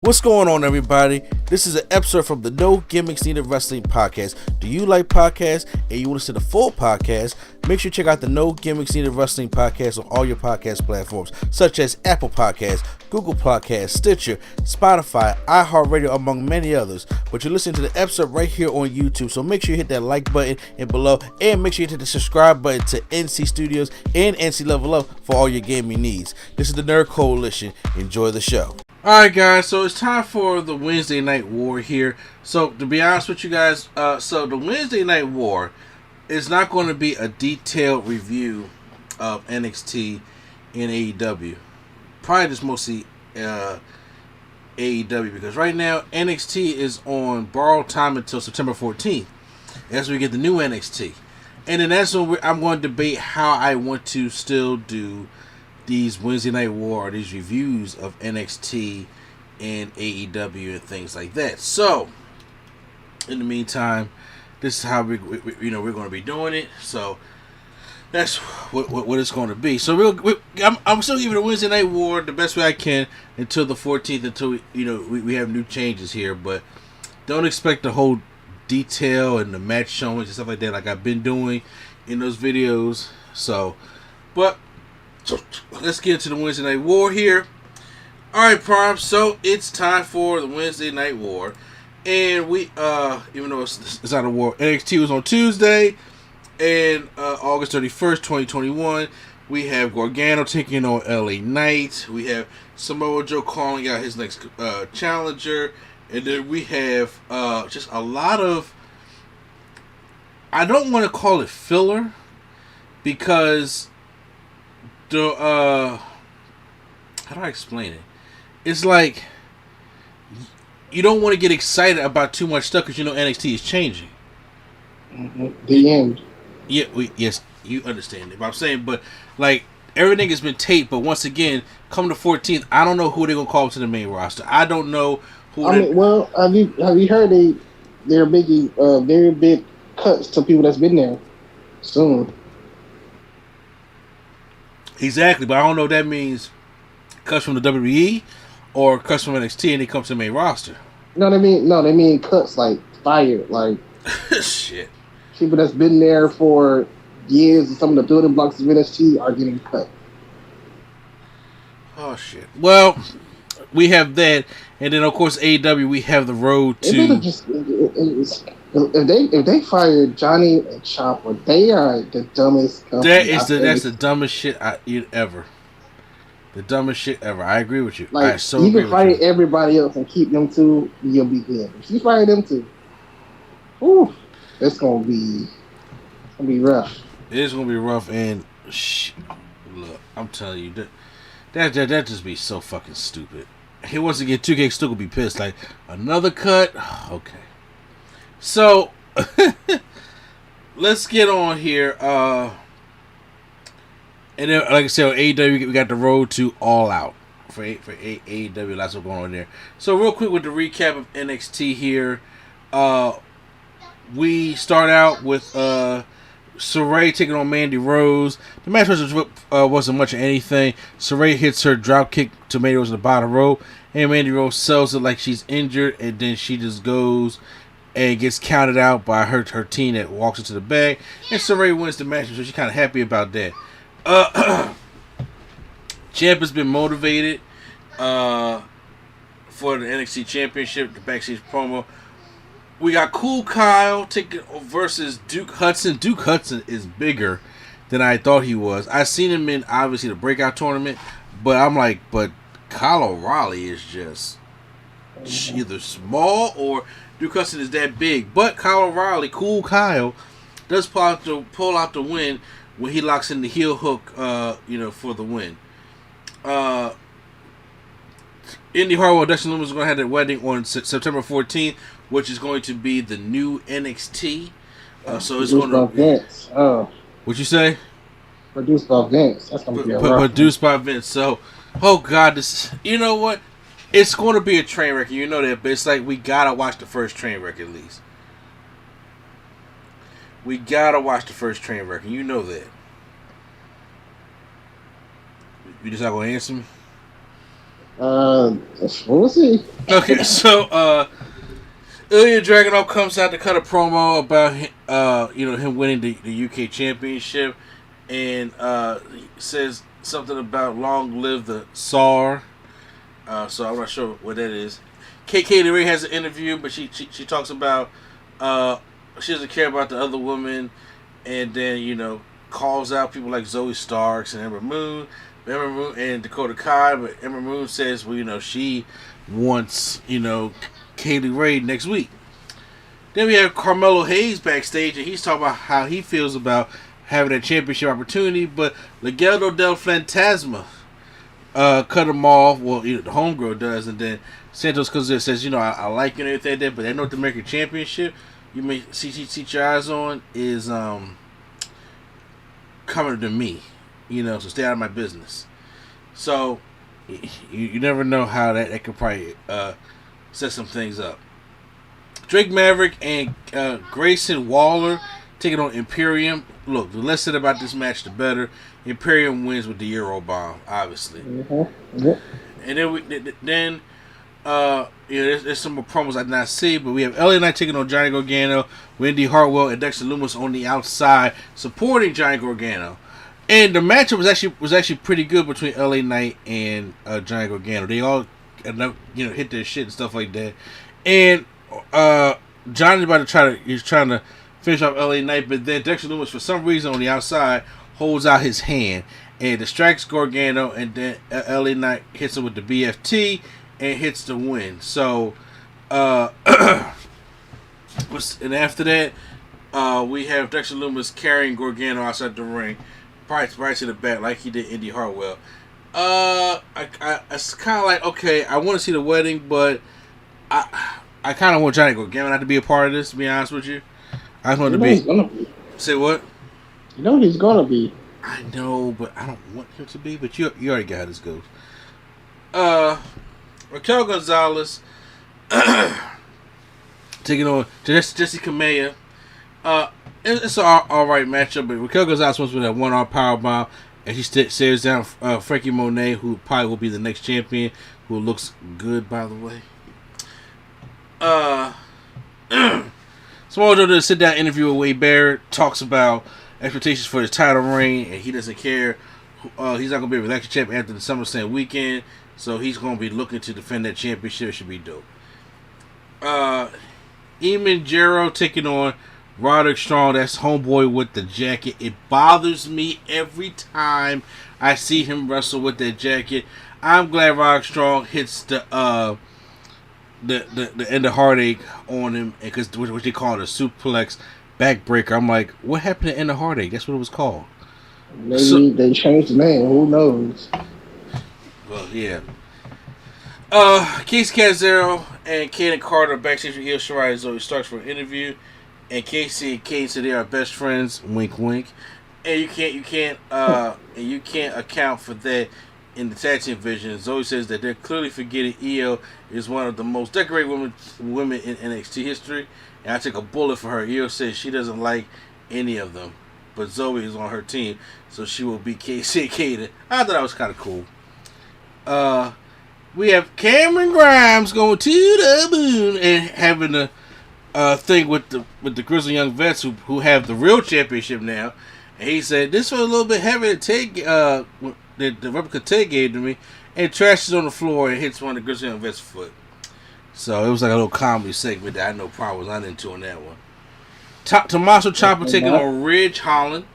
What's going on, everybody? This is an episode from the No Gimmicks Needed Wrestling podcast. Do you like podcasts and you want to see the full podcast? Make sure you check out the No Gimmicks Needed Wrestling podcast on all your podcast platforms, such as Apple Podcasts, Google Podcasts, Stitcher, Spotify, iHeartRadio, among many others. But you're listening to the episode right here on YouTube, so make sure you hit that like button and below, and make sure you hit the subscribe button to NC Studios and NC Level Up for all your gaming needs. This is the Nerd Coalition. Enjoy the show. Alright guys, so it's time for the Wednesday Night War here. So to be honest with you guys, so the Wednesday Night War is not going to be a detailed review of NXT and AEW. Probably just mostly AEW, because right now NXT is on borrowed time until September 14th. That's when we get the new NXT. And then that's when I'm going to debate how I want to still do these Wednesday Night War or these reviews of NXT and AEW and things like that. So, in the meantime, this is how we're going to be doing it. So, that's what it's going to be. So, I'm still giving the Wednesday Night War the best way I can until the 14th, until we have new changes here. But don't expect the whole detail and the match showings and stuff like that, like I've been doing in those videos. So, let's get into the Wednesday Night War here. Alright, Prime, so it's time for the Wednesday Night War. And we, even though it's not a war, NXT was on Tuesday, and August 31st, 2021. We have Gargano taking on LA Knight. We have Samoa Joe calling out his next challenger. And then we have just a lot of, I don't want to call it filler, because how do I explain it? It's like you don't want to get excited about too much stuff because NXT is changing. The end. Yeah, yes, you understand it. But I'm saying, but like everything has been taped. But once again, come the 14th, I don't know who they're gonna call up to the main roster. I don't know who. Well, have you heard they're making very big cuts to people that's been there soon. Exactly, but I don't know if that means cuts from the WWE or cuts from NXT and they come to the main roster. No, they mean cuts like fired, like shit. People that's been there for years and some of the building blocks of NXT are getting cut. Oh shit. Well, we have that, and then of course AEW, we have the road to. If they fired Johnny and Chopper, they are the dumbest company. That's the dumbest shit ever. The dumbest shit ever. I agree with you. Like, you can fire everybody else and keep them two, you'll be good. If you fire them two, it's gonna be rough. It is gonna be rough, and look, I'm telling you that just be so fucking stupid. He wants to get 2K, still gonna be pissed. Like, another cut? Okay. So, let's get on here. And then, like I said, on AEW, we got the road to All Out for AEW. Lots of going on there. So, real quick with the recap of NXT here. We start out with Saray taking on Mandy Rose. The match wasn't much of anything. Saray hits her dropkick to Mandy Rose in the bottom rope, and Mandy Rose sells it like she's injured, and then she just goes and gets counted out by her team that walks into the bag. And Saray wins the match, so she's kind of happy about that. Champ has been motivated for the NXT Championship, the backstage promo. We got Cool Kyle versus Duke Hudson. Duke Hudson is bigger than I thought he was. I seen him in, obviously, the breakout tournament, but I'm like, but Kyle O'Reilly is just either small or Duke Hudson is that big. But Kyle O'Reilly, Cool Kyle, does pull out the win when he locks in the heel hook, for the win. Indy Hartwell, Dustin Loomis is going to have their wedding on September 14th, which is going to be the new NXT. So it's going to Vince. What you say? Produced by Vince. That's going to be produced by Vince. So, oh God, this. You know what? It's going to be a train wreck. You know that, but it's like we gotta watch the first train wreck at least. We gotta watch the first train wreck, and you know that. You just not gonna answer me? We'll see. Okay, so Ilya Dragunov comes out to cut a promo about him winning the UK Championship, and says something about "Long live the Tsar." So I'm not sure what that is. Katie Ray has an interview, but she talks about she doesn't care about the other women, and then calls out people like Zoe Starks and Ember Moon and Dakota Kai. But Ember Moon says, well, she wants Kaylee Ray next week. Then we have Carmelo Hayes backstage, and he's talking about how he feels about having a championship opportunity, but Legado del Fantasma cut him off. Well, the homegirl does, and then Santos comes in and says, I like you and everything like that, but that North American Championship you may see your eyes on is coming to me, so stay out of my business. So you never know how that could probably set some things up. Drake Maverick and Grayson Waller taking on Imperium. Look, the less said about this match, the better. Imperium wins with the Euro Bomb, obviously. Mm-hmm. Mm-hmm. And then there's some more promos I did not see, but we have LA Knight taking on Johnny Gargano, Wendy Hartwell, and Dexter Lumis on the outside supporting Johnny Gargano. And the matchup was actually pretty good between LA Knight and Johnny Gargano. They all hit their shit and stuff like that. And Johnny's he's trying to finish off LA Knight, but then Dexter Lumis for some reason on the outside holds out his hand and distracts Gargano, and then LA Knight hits him with the BFT and hits the win. So and after that we have Dexter Lumis carrying Gargano outside the ring, right to the back like he did Indy Hartwell. It's kind of like, okay, I want to see the wedding, but I kind of want Johnny Gargano not to be a part of this, to be honest with you. I just want to be. Say what? He's gonna be. I know, but I don't want him to be. But you already got how this goes. Raquel Gonzalez taking on Jessica Maya. It's an alright matchup, but Raquel Gonzalez wants with that one-arm powerbomb, and she stares down Frankie Monet, who probably will be the next champion, who looks good, by the way. Samoa Joe did a sit-down interview with Wade Barrett, talks about expectations for his title reign, and he doesn't care. He's not going to be a relaxed champ after the SummerSlam weekend, so he's going to be looking to defend that championship. It should be dope. Eamon Jarrow taking on Roderick Strong. That's homeboy with the jacket. It bothers me every time I see him wrestle with that jacket. I'm glad Roderick Strong hits the end of Heartache on him, because what they call it, a suplex backbreaker. I'm like, what happened to End of Heartache? That's what it was called. Maybe they changed the name. Who knows? Well, yeah. Casey Canzero and Kaden Carter backstage with Io Shirai and Zoe Starks for an interview, and Casey and Kate said they are best friends. Wink, wink. And you can't account for that in the tag team division. Zoe says that they're clearly forgetting Io is one of the most decorated women in NXT history, and I took a bullet for her. Io says she doesn't like any of them, but Zoe is on her team, so she will beat Casey and Kaden. I thought that was kind of cool. We have Cameron Grimes going to the moon and having a thing with the Grizzly Young Vets who have the real championship now. And he said, this was a little bit heavy to take, the replica Ted gave to me, and trashes on the floor and hits one of the Grizzly Young Vets' foot. So it was like a little comedy segment that I had no problem with. I didn't into on that one. Tommaso Ciampa taking on Ridge Holland,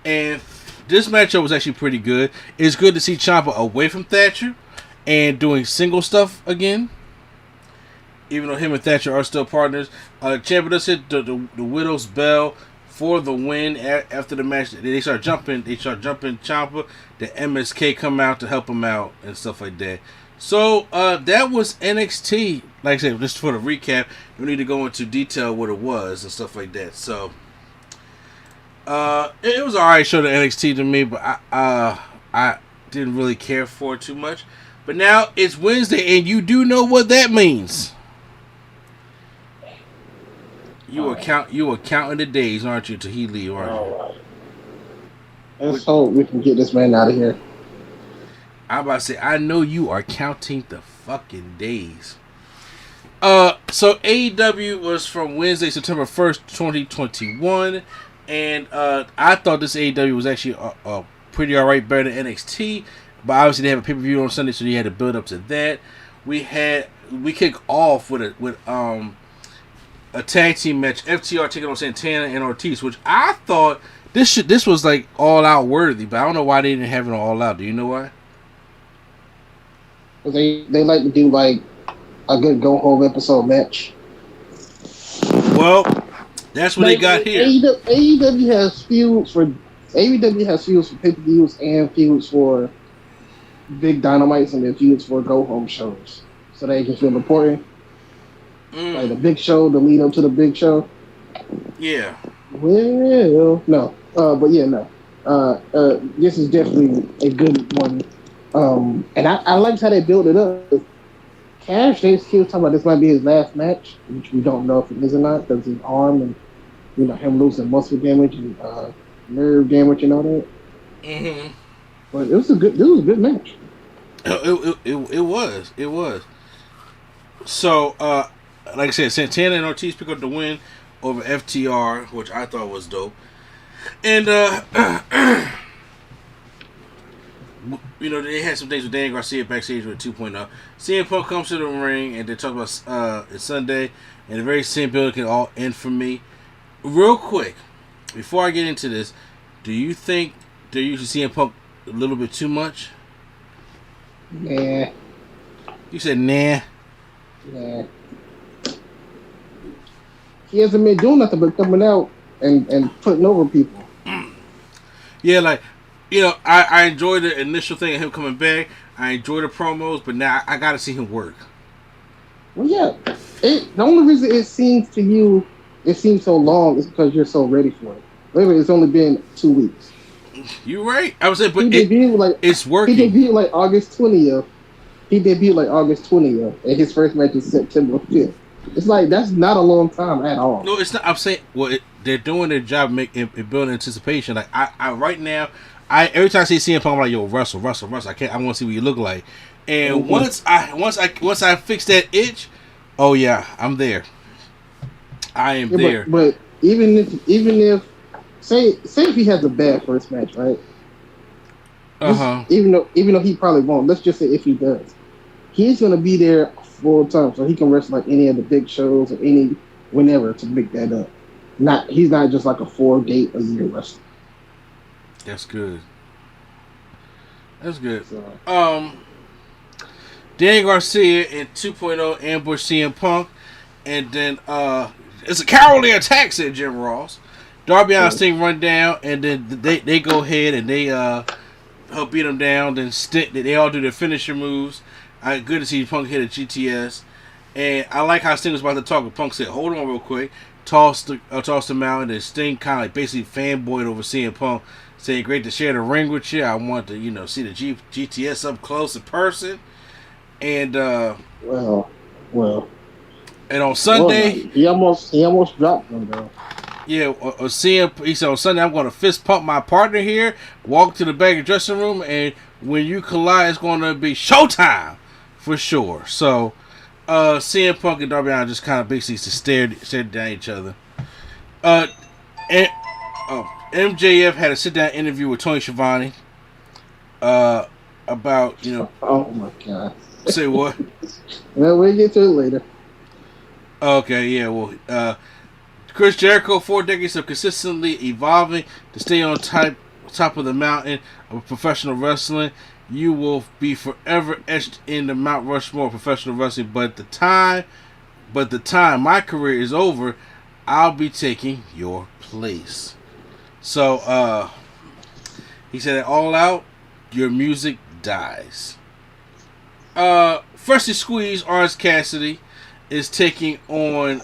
and this matchup was actually pretty good. It's good to see Ciampa away from Thatcher and doing single stuff again, even though him and Thatcher are still partners. Ciampa does hit the Widow's Bell for the win. After the match, they start jumping Ciampa. The MSK come out to help him out and stuff like that. So that was NXT. Like I said, just for the recap, we need to go into detail what it was and stuff like that. So it was an alright show to NXT to me, but I didn't really care for it too much. But now it's Wednesday, and you do know what that means. You are counting the days, aren't you, till he leave, aren't you? Let's hope we can get this man out of here. I'm about to say, I know you are counting the fucking days. So AEW was from Wednesday, September 1st, 2021. And I thought this AEW was actually pretty alright, better than NXT. But obviously they have a pay-per-view on Sunday, so you had to build up to that. We kick off with a tag team match. FTR taking on Santana and Ortiz, which I thought this was like all out worthy, but I don't know why they didn't have it all out. Do you know why? They like to do like a good go home episode match. Well, that's what they got here. AEW has feuds for pay-per-views and feuds for big dynamites, and then feuds for go home shows, so they can feel important. Like the big show, the lead up to the big show. Yeah. Well, no. But yeah, no. This is definitely a good one. And I liked how they built it up. Cash, he was talking about this might be his last match, which we don't know if it is or not, because his arm and him losing muscle damage and nerve damage and all that. Mm-hmm. But this was a good match. It was. So, like I said, Santana and Ortiz pick up the win over FTR, which I thought was dope. And they had some days with Dan Garcia backstage with 2.0. CM Punk comes to the ring and they talk about it's Sunday, and the very same building can all end for me. Real quick, before I get into this, do you think they're using CM Punk a little bit too much? Nah. You said nah. Nah. He hasn't been doing nothing but coming out and putting over people. Yeah, like, I enjoyed the initial thing of him coming back. I enjoy the promos, but now I gotta see him work. Well, yeah. The only reason it seems so long is because you're so ready for it. Maybe it's only been 2 weeks. You're right. I was saying, but it's working. He debuted like August 20th. And his first match is September 5th. It's like, that's not a long time at all. No, it's not. I'm saying, they're doing their job building anticipation. Like, I right now, every time I see CM Punk, I'm like, yo, Russell. I want to see what you look like. And once I fix that itch, oh yeah, I'm there. I am there. But even if say if he has a bad first match, right? Even though he probably won't. Let's just say if he does, he's gonna be there full time, so he can wrestle like any of the big shows or whenever to make that up. He's not just like a 4-date a year wrestler. That's good. So. Dan Garcia in 2.0 ambush CM Punk, and then it's a cowardly attack, said Jim Ross. Darby Allin Sting run down, and then they go ahead and they help beat him down. Then they all do their finisher moves. Good to see Punk hit a GTS, and I like how Sting was about to talk, but Punk said, "Hold on, real quick." Tossed him out, and then Sting kind of like basically fanboyed over CM Punk, saying, "Great to share the ring with you. I want to see the GTS up close in person." And well. And on Sunday, he almost dropped him, though. Yeah, he said on Sunday, I'm going to fist pump my partner here, walk to the back of the dressing room, and when you collide, it's going to be showtime for sure. So, CM Punk and Darby Allin just kind of basically stared down at each other. MJF had a sit-down interview with Tony Schiavone about, Oh, my God. Say what? Well, we'll get to it later. Okay, yeah, well, Chris Jericho, 4 decades of consistently evolving to stay on top of the mountain of professional wrestling. You will be forever etched in the Mount Rushmore of professional wrestling. But the time my career is over, I'll be taking your place. So, he said, all out, your music dies. Freshly squeezed Orange Cassidy is taking on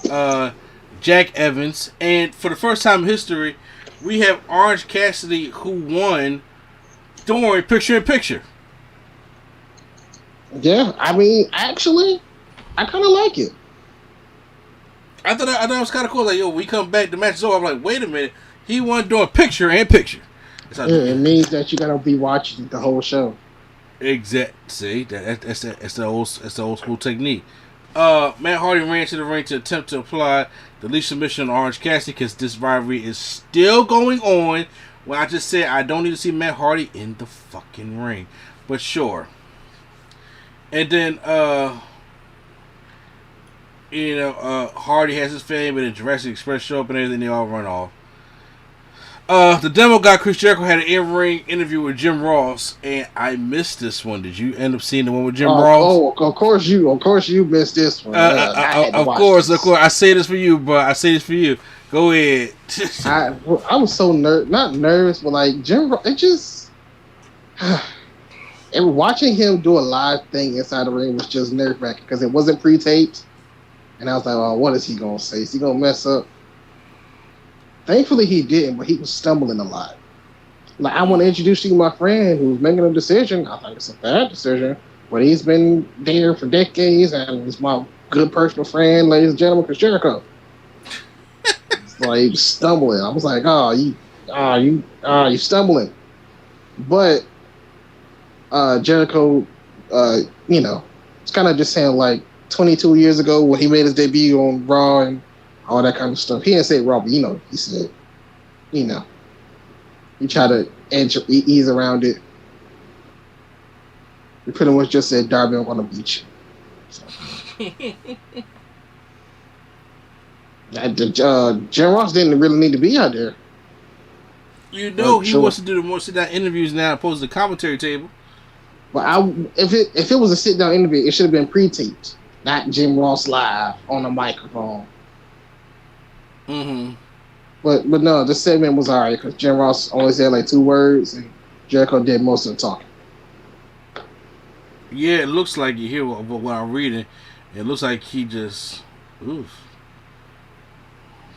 Jack Evans, and for the first time in history, we have Orange Cassidy who won during picture-in-picture. Yeah, I mean, actually, I kind of like it. I thought it was kind of cool. Like, yo, we come back, the match is over. I'm like, wait a minute, he won during picture-in-picture. It means that you gotta be watching the whole show. See, that's the old school technique. Matt Hardy ran to the ring to attempt to apply the leash submission on Orange Cassidy because this rivalry is still going on. When I just said I don't need to see Matt Hardy in the fucking ring, but sure. And then Hardy has his fame, and the Jurassic Express show up and everything. They all run off. The demo guy Chris Jericho had an in-ring interview with Jim Ross, and I missed this one. Did you end up seeing the one with Jim Ross? Oh, of course you missed this one. Of course. I say this for you, bro. I say this for you. Go ahead. I was so not nervous, but like Jim Ross, it just and watching him do a live thing inside the ring was just nerve-wracking because it wasn't pre-taped, and I was like, "Oh, what is he gonna say? Is he gonna mess up?" Thankfully, he didn't, but he was stumbling a lot. Like, I want to introduce you to my friend who's making a decision. I think it's a bad decision, but he's been there for decades, and he's my good personal friend, ladies and gentlemen, Chris Jericho. It's like stumbling. I was like, you stumbling. But Jericho, it's kind of just saying like 22 years ago when he made his debut on Raw and all that kind of stuff. He didn't say Raw, but he said, he tried to ease around it. He pretty much just said, Darby, I'm gonna beat you. So. Jim Ross didn't really need to be out there. He wants to do the more sit-down interviews now opposed to the commentary table. But if it was a sit-down interview, it should have been pre-taped, not Jim Ross live on a microphone. Mm-hmm. But no, this segment was alright because Jim Ross only said like 2 words and Jericho did most of the talking. Yeah, it looks like you hear what I'm reading. It looks like he just, oof.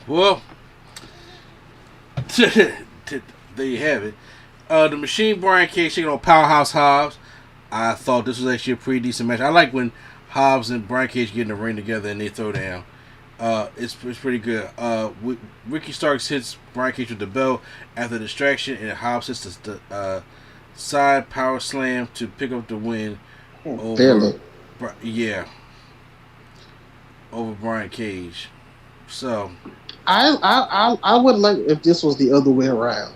Well, there you have it. The Machine Brian Cage taking on Powerhouse Hobbs. I thought this was actually a pretty decent match. I like when Hobbs and Brian Cage get in the ring together and they throw down. It's pretty good. Ricky Starks hits Brian Cage with the belt after the distraction, and Hobbs hits the side power slam to pick up the win over Brian Cage. So I would like if this was the other way around.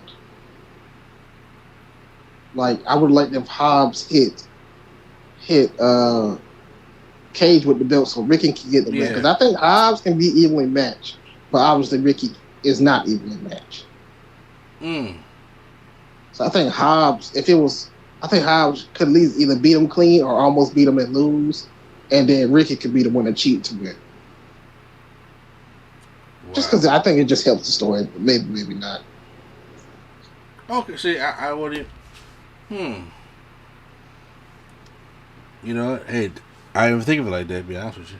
Like I would like if Hobbs hit Cage with the belt so Ricky can get the belt. Because I think Hobbs can be evenly matched, but obviously Ricky is not evenly matched. So I think Hobbs could at least either beat him clean or almost beat him and lose, and then Ricky could be the one to cheat to win. Wow. Just because I think it just helps the story, but maybe not. Okay, see, I wouldn't. Hey, I didn't even think of it like that, to be honest with you.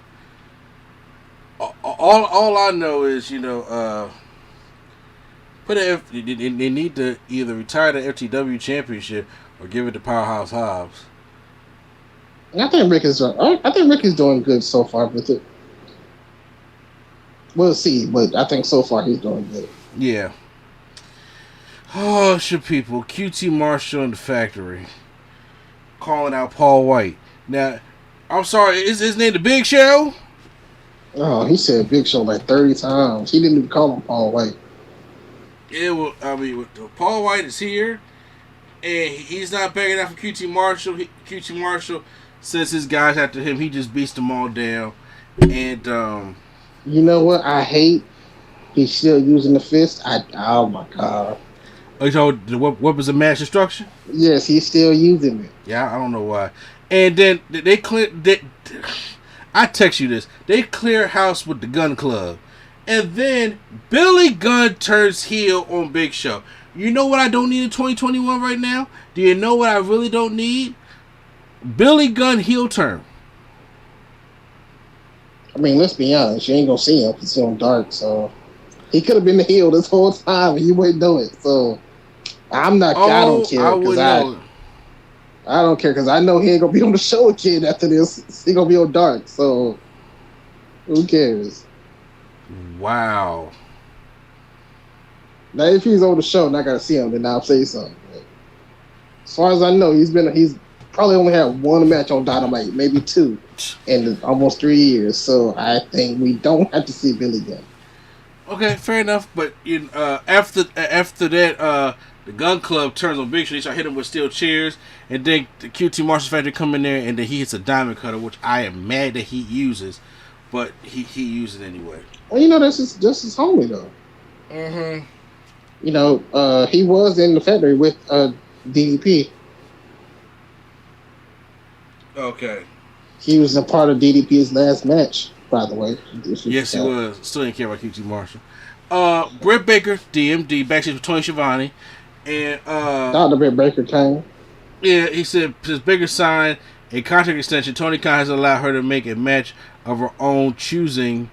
All I know is, they need to either retire the FTW championship or give it to Powerhouse Hobbs. I think Ricky's doing good so far with it. We'll see, but I think so far he's doing good. Yeah. Oh, shit, people. QT Marshall in the factory calling out Paul White. Now, I'm sorry, is his name the Big Show? Oh, he said Big Show like 30 times. He didn't even call him Paul White. Yeah, well, Paul White is here, and he's not backing out for QT Marshall. QT Marshall says his guys after him. He just beats them all down. And, you know what I hate? He's still using the fist. Oh, my God. So the weapons of mass destruction? Yes, he's still using it. Yeah, I don't know why. And then I text you this. They clear house with the Gun Club. And then Billy Gunn turns heel on Big Show. You know what I don't need in 2021 right now? Do you know what I really don't need? Billy Gunn heel turn. I mean, let's be honest. You ain't going to see him. It's on dark, so... He could have been the heel this whole time, and you wouldn't know it. So, I don't care. I don't care, because I know he ain't going to be on the show again after this. He going to be on dark, so... Who cares? Wow. Now, if he's on the show and I got to see him, then I'll say something. But as far as I know, probably only had one match on Dynamite, maybe two, in almost 3 years. So I think we don't have to see Billy again. Okay, fair enough. But after that, the Gun Club turns on Big Show. They start hitting him with steel chairs, and then the QT Marshall Factory come in there, and then he hits a diamond cutter, which I am mad that he uses, but he uses it anyway. Well, that's just his homie though. Mm-hmm. He was in the factory with DDP. Okay. He was a part of DDP's last match, by the way. Yes, he was. Still didn't care about QT Marshall. Britt Baker, DMD, backstage with Tony Schiavone. And Dr. Britt Baker came. Yeah, he said since Baker signed a contract extension, Tony Khan has allowed her to make a match of her own choosing.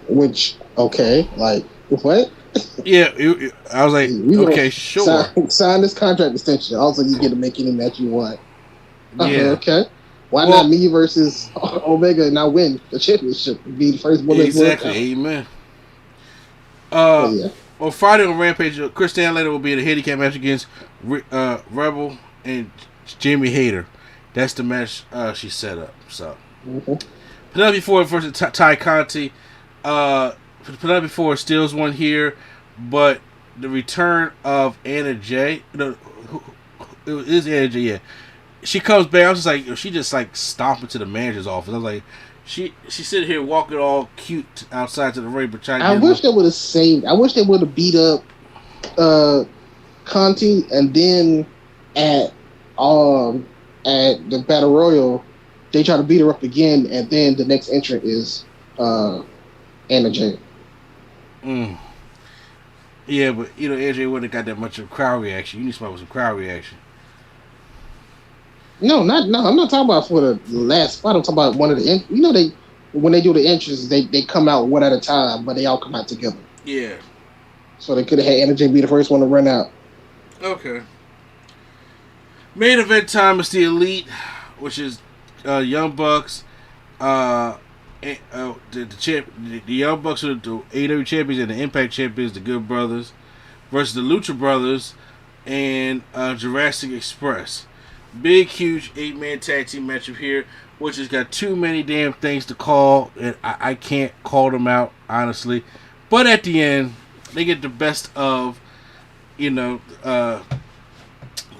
Which okay, like what? Yeah, I was like, okay, sure. Sign this contract extension. Also, you get to make any match you want. Yeah. Okay. Why not me versus Omega and I win the championship? Be the first woman. Exactly. Amen. On Friday on Rampage, Chris Stanley will be in a handicap match against Rebel and Jamie Hayter. That's the match she set up. So Penelope Ford versus Ty Conti. Penelope Ford steals one here, but the return of Anna Jay. It is Anna Jay. Yeah. She comes back. I was just like, she just like stomping to the manager's office. I was like, she sitting here walking all cute outside to the ring, but trying. I wish they would have saved. I wish they would have beat up Conti, and then at the Battle Royal, they try to beat her up again, and then the next entrant is Anna Jay. Yeah, but Anna Jay wouldn't have got that much of a crowd reaction. You need somebody with some crowd reaction. No, I'm not talking about for the last spot. I'm talking about one of the. When they do the entrances, they come out one at a time, but they all come out together. Yeah. So they could have had Anna Jay be the first one to run out. Okay. Main event time is the Elite, which is Young Bucks. The Young Bucks are the AEW champions and the Impact champions, the Good Brothers, versus the Lucha Brothers and Jurassic Express. Big, huge 8-man tag team matchup here, which has got too many damn things to call, and I can't call them out, honestly. But at the end, they get the best of, the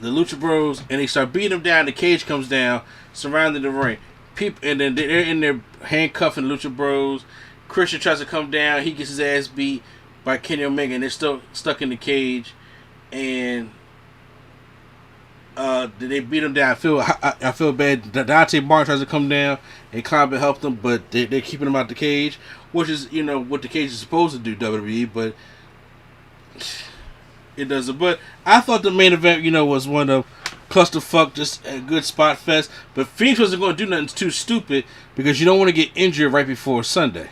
Lucha Bros, and they start beating them down. The cage comes down, surrounding the ring. And then they're in there handcuffing Lucha Bros. Christian tries to come down. He gets his ass beat by Kenny Omega, and they're still stuck in the cage. And they beat him down. I feel bad. Dante Martin tries to come down and Combat help them, but they're keeping him out the cage, which is what the cage is supposed to do, WWE. But it doesn't. But I thought the main event, was one of clusterfuck, just a good spot fest. But Phoenix wasn't going to do nothing too stupid because you don't want to get injured right before Sunday.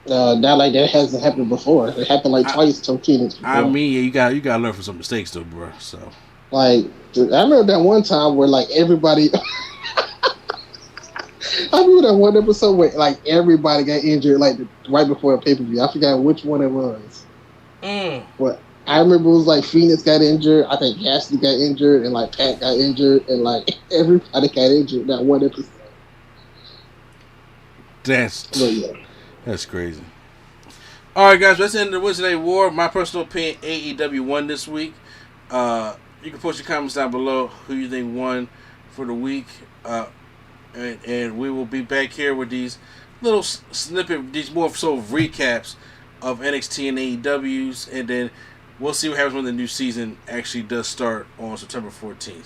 Not like that hasn't happened before. It happened like twice to Phoenix before. I mean, you got to learn from some mistakes, though, bro. So. Like, I remember that one time where, like, everybody... I remember that one episode where, like, everybody got injured, like, right before a pay-per-view. I forgot which one it was. But I remember it was, like, Phoenix got injured, I think Cassidy got injured, and, like, Pat got injured, and, like, everybody got injured that one episode. That's crazy. Alright, guys, let's end the Wednesday War. My personal opinion, AEW won this week. You can post your comments down below who you think won for the week. And we will be back here with these little these more so recaps of NXT and AEWs. And then we'll see what happens when the new season actually does start on September 14th.